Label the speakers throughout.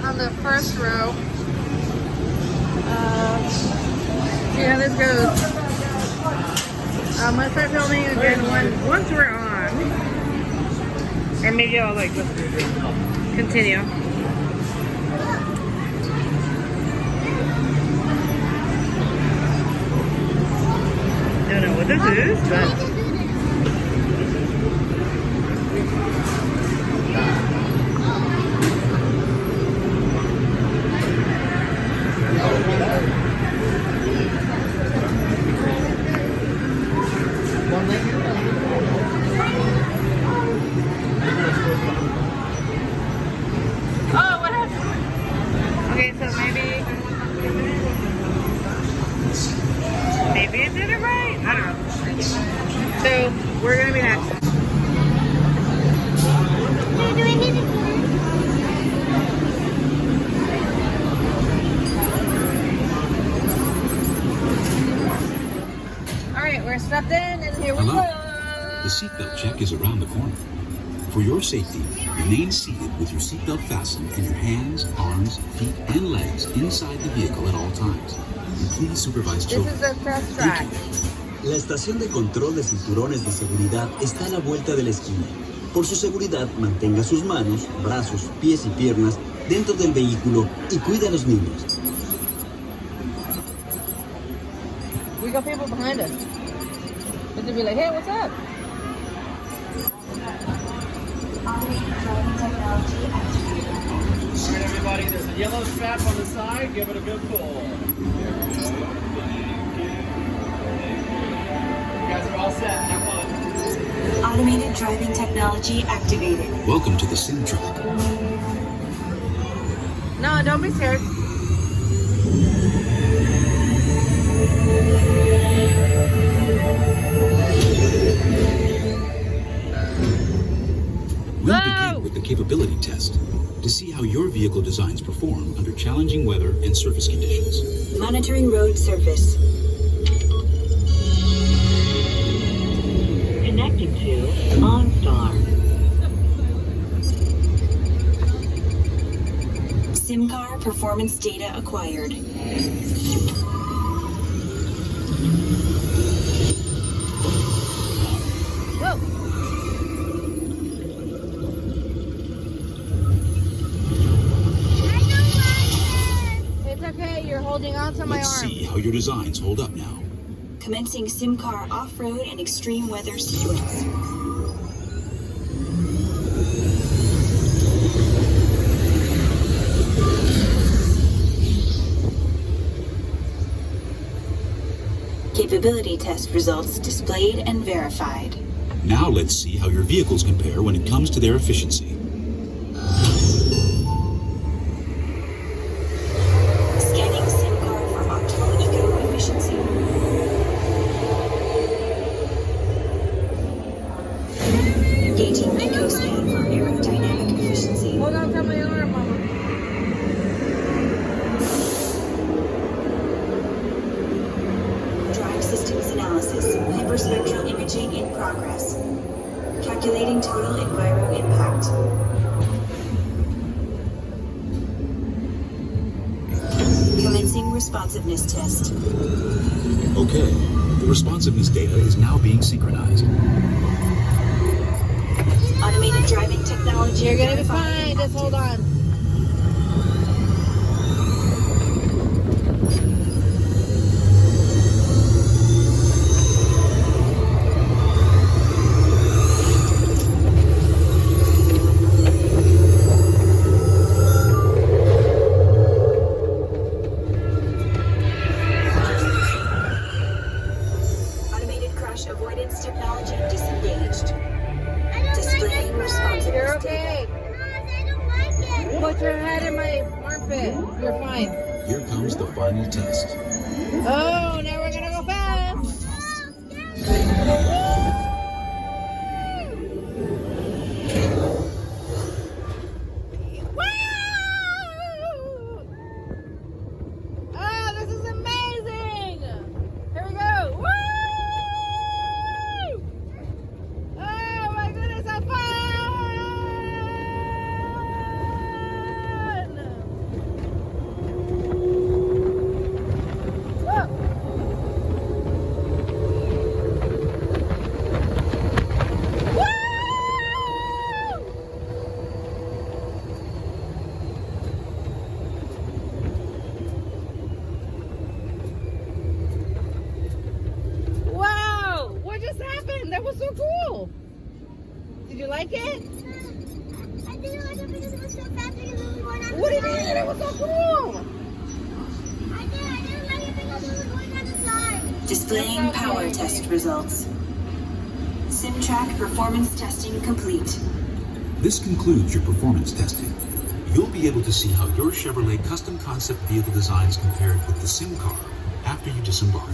Speaker 1: on the first row. See how this goes. I'm gonna start filming again once we're on, and maybe I'll like just continue. Don't know what this is, but. Oh, what happened? Okay, so maybe I did it right. I don't know. So we're gonna be next. All right, we're strapped in, and here we go.
Speaker 2: The seatbelt check is around the corner. For your safety, remain seated with your seatbelt fastened and your hands, arms, feet, and legs inside the vehicle at all times. And please supervise children.
Speaker 1: This is a test track.
Speaker 3: La estación de control de cinturones de seguridad está a la vuelta de la esquina. Por su seguridad, mantenga sus manos, brazos, pies y piernas dentro del vehículo y cuida a los niños.
Speaker 1: We got people behind us. But they'll be like, hey, what's up?
Speaker 4: Alright everybody, there's a yellow strap on the side, give it a good pull. You guys are all set, have fun.
Speaker 5: Automated driving technology activated.
Speaker 2: Welcome to the Sim Truck.
Speaker 1: No, don't be scared.
Speaker 2: We'll begin with the capability test to see how your vehicle designs perform under challenging weather and surface conditions.
Speaker 5: Monitoring road surface. Connecting to OnStar. SIMCAR performance data acquired.
Speaker 1: Whoa. It's okay, you're holding on to my
Speaker 2: Let's
Speaker 1: arm.
Speaker 2: see how your designs hold up now.
Speaker 5: Commencing SIMCAR off-road and extreme weather sequence. Capability test results displayed and verified.
Speaker 2: Now let's see how your vehicles compare when it comes to their efficiency.
Speaker 5: Scanning SIMCAR for optimal eco-efficiency. Gauging EcoScan for aerodynamic efficiency.
Speaker 1: Hold on to my arm, Mama.
Speaker 5: Drive systems analysis. Hyperspectral imaging in progress. Calculating total enviro impact. Commencing responsiveness test.
Speaker 2: Okay, the responsiveness data is now being synchronized.
Speaker 5: Automated driving technology.
Speaker 1: You're gonna be
Speaker 5: verified.
Speaker 1: fine, just hold on.
Speaker 5: Automated crash avoidance technology disengaged. Displaying responsiveness
Speaker 1: You're
Speaker 5: data.
Speaker 1: okay. Put your head in my armpit. You're fine.
Speaker 2: Here comes the final test.
Speaker 1: Oh, now we're gonna go fast. Oh, this is amazing. Here we go. Woo! Oh my goodness, how fun! That was so cool. Did you like it?
Speaker 6: I didn't like it because it was so fast because it was going on the
Speaker 1: What do you
Speaker 6: side.
Speaker 1: mean? It was so cool.
Speaker 6: I didn't like it because it was going on the side.
Speaker 5: Displaying power test results. SimTrack performance testing complete.
Speaker 2: This concludes your performance testing. You'll be able to see how your Chevrolet custom concept vehicle designs compared with the sim car after you disembark.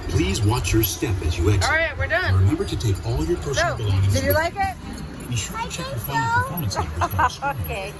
Speaker 2: Please watch your step as you exit.
Speaker 1: All right, we're
Speaker 2: And
Speaker 1: done.
Speaker 2: remember to take all your personal
Speaker 1: So,
Speaker 2: belongings.
Speaker 1: did you
Speaker 2: with
Speaker 1: like it?
Speaker 2: you. Be sure to check your
Speaker 6: think
Speaker 2: final
Speaker 6: so.
Speaker 2: performance numbers on the screen.
Speaker 1: Okay.